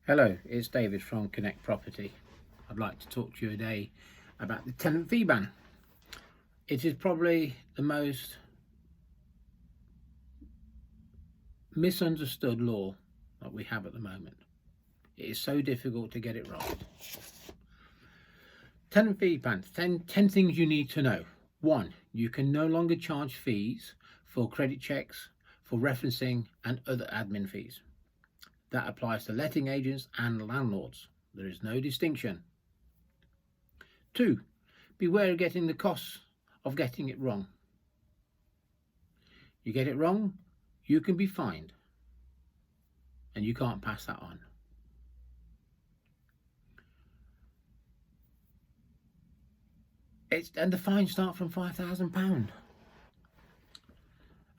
Hello, it's David from Connect Property. I'd like to talk to you today about the tenant fee ban. It is probably the most misunderstood law that we have at the moment. It is so difficult to get it right. Tenant fee ban, 10 things you need to know. 1. You can no longer charge fees for credit checks, for referencing and other admin fees. That applies to letting agents and landlords. There is no distinction. 2. Beware of getting the costs of getting it wrong. You get it wrong, you can be fined, and you can't pass that on. And the fines start from £5,000.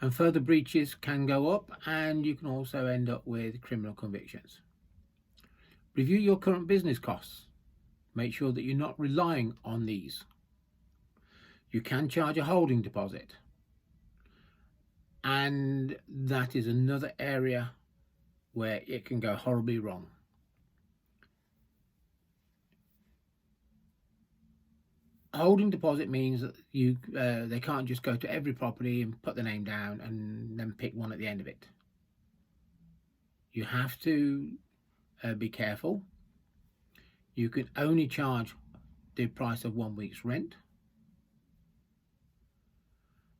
And further breaches can go up, and you can also end up with criminal convictions. Review your current business costs. Make sure that you're not relying on these. You can charge a holding deposit, and that is another area where it can go horribly wrong. A holding deposit means that they can't just go to every property and put the name down and then pick one at the end of it. You have to be careful. You can only charge the price of 1 week's rent,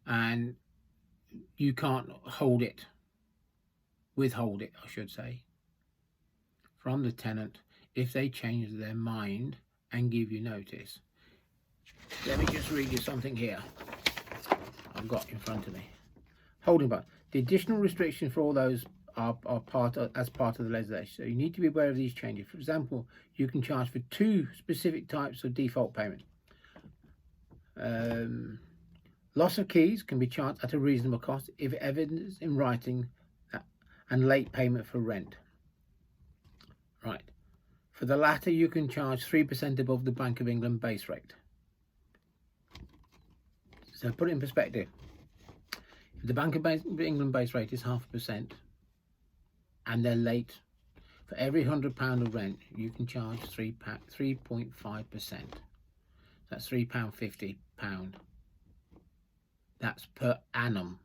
and you can't withhold it, I should say, from the tenant if they change their mind and give you notice. Let me just read you something here I've got in front of me. Holding back. The additional restrictions for all those are part of the legislation. So you need to be aware of these changes. For example, you can charge for 2 specific types of default payment. Loss of keys can be charged at a reasonable cost if evidence in writing and late payment for rent. Right. For the latter, you can charge 3% above the Bank of England base rate. So put it in perspective. If the Bank of England base rate is 0.5% and they're late, for every £100 of rent, you can charge 3.5%. That's £3.50. That's per annum.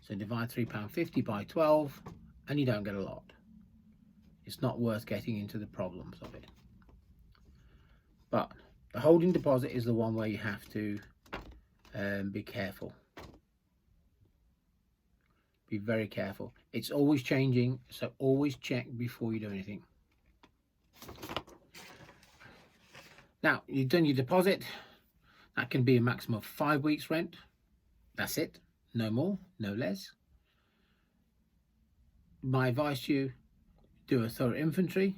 So divide £3.50 by 12 and you don't get a lot. It's not worth getting into the problems of it. But the holding deposit is the one where you have to be careful. Be very careful. It's always changing, so always check before you do anything. Now, you've done your deposit. That can be a maximum of 5 weeks rent. That's it. No more, no less. My advice to you, do a thorough inventory.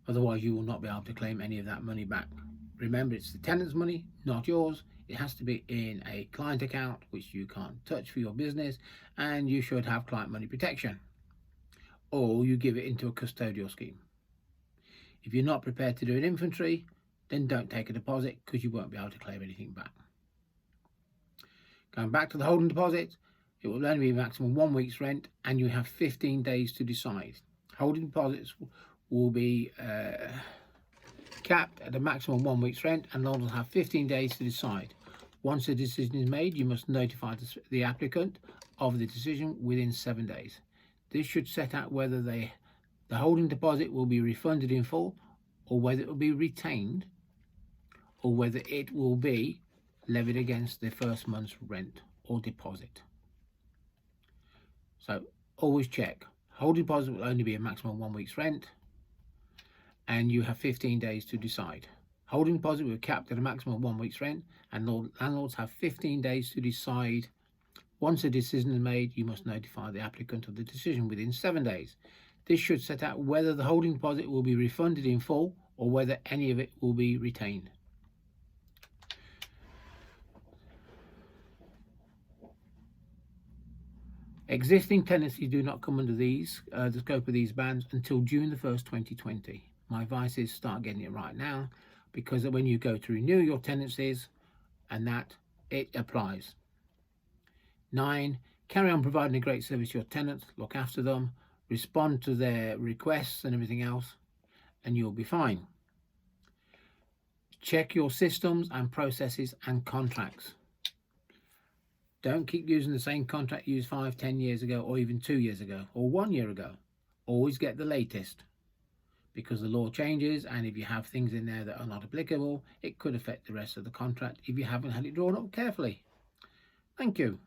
Otherwise, you will not be able to claim any of that money back. Remember, it's the tenant's money, not yours. It has to be in a client account, which you can't touch for your business, and you should have client money protection, or you give it into a custodial scheme. If you're not prepared to do an inventory, then don't take a deposit, because you won't be able to claim anything back. Going back to the holding deposit, it will only be maximum 1 week's rent, and you have 15 days to decide. Holding deposits will be capped at a maximum 1 week's rent, and they'll have 15 days to decide. Once a decision is made, you must notify the applicant of the decision within 7 days. This should set out whether the holding deposit will be refunded in full, or whether it will be retained, or whether it will be levied against the first month's rent or deposit. So always check. Holding deposit will only be a maximum 1 week's rent, and you have 15 days to decide. Holding deposit will be capped at a maximum of 1 week's rent, and landlords have 15 days to decide. Once a decision is made, you must notify the applicant of the decision within 7 days. This should set out whether the holding deposit will be refunded in full, or whether any of it will be retained. Existing tenancies do not come under the scope of these bans until June the 1st, 2020. My advice is start getting it right now, because when you go to renew your tenancies, and that it applies. 9. Carry on providing a great service to your tenants. Look after them. respond to their requests and everything else, and you'll be fine. Check your systems and processes and contracts. Don't keep using the same contract you used 5-10 years ago, or even 2 years ago, or 1 year ago. Always get the latest, because the law changes, and if you have things in there that are not applicable, it could affect the rest of the contract if you haven't had it drawn up carefully. Thank you.